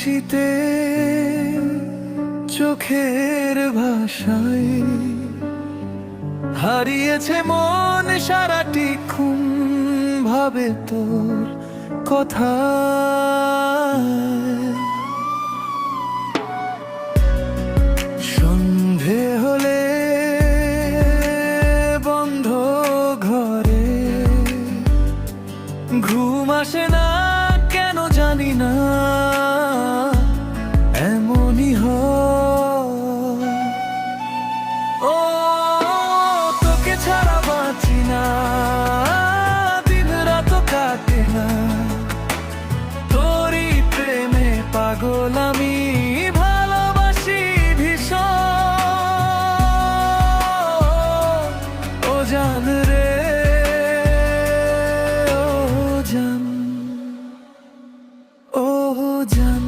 হাসিতে চোখের ভাষায় হারিয়েছে মন সারাটি খুন ভাবে তোর কথা। সন্ধে হলে বন্ধ ঘরে ঘুম আসে না কেন জানি না, এমনই হয়। ও তোকে ছাড়া বাঁচি না, দিন রাত কাটে না, তোরই প্রেমে পাগল আমি, ভালোবাসি ভীষণ। ও জান রে, ও জান, ও জান।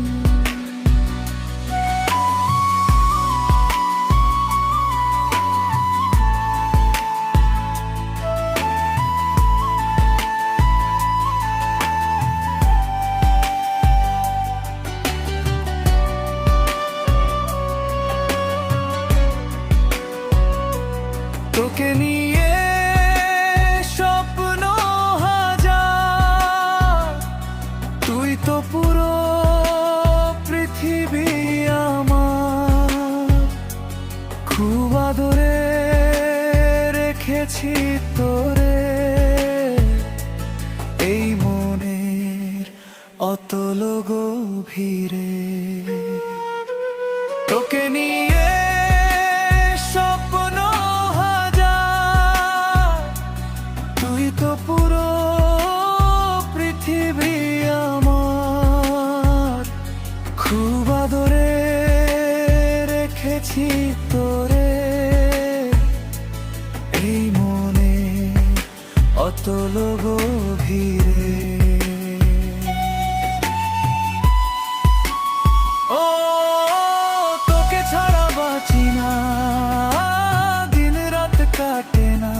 তোকে নিয়ে স্বপ্ন হাজার, তুই তো পুরো পৃথিবী আমার। খুব আদরে রেখেছি তোরে এই মনের অতল গভীরে। তোকে নিয়ে স্বপ্ন হাজার, তুই তো পুরো পৃথিবী আমার। খুব আদরে রেখেছি তোরে এই মনে অতল গভীরে। ও তোকে ছাড়া বাঁচি না, দিন রাত কাটে না,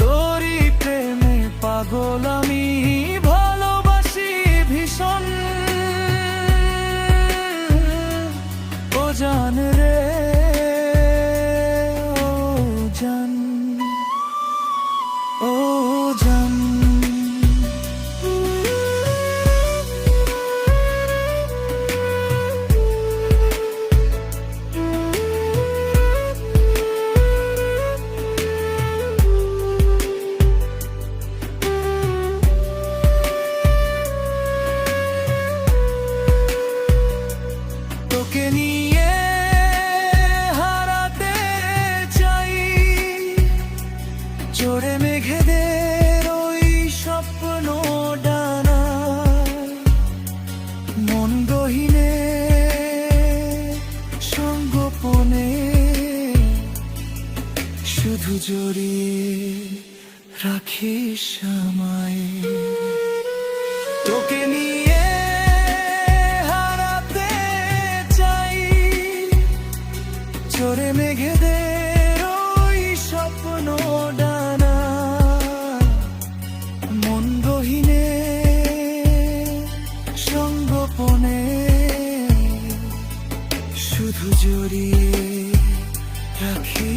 তোরই প্রেমে পাগল আমি, ভালোবাসি ভীষণ। ও জান রে, ও জান, ও জান। তোকে নিয়ে হারাতে চাই চড়ে মেঘেদের ওই স্বপ্ন ডানায়। মন গহীনে সঙ্গোপনে শুধু জড়িয়ে রাখিস আমায়। তোকে নিয়ে চড়ে মেঘেদের ওই স্বপ্ন ডানা, মন গহীনে সঙ্গোপনে শুধু জড়িয়ে রাখি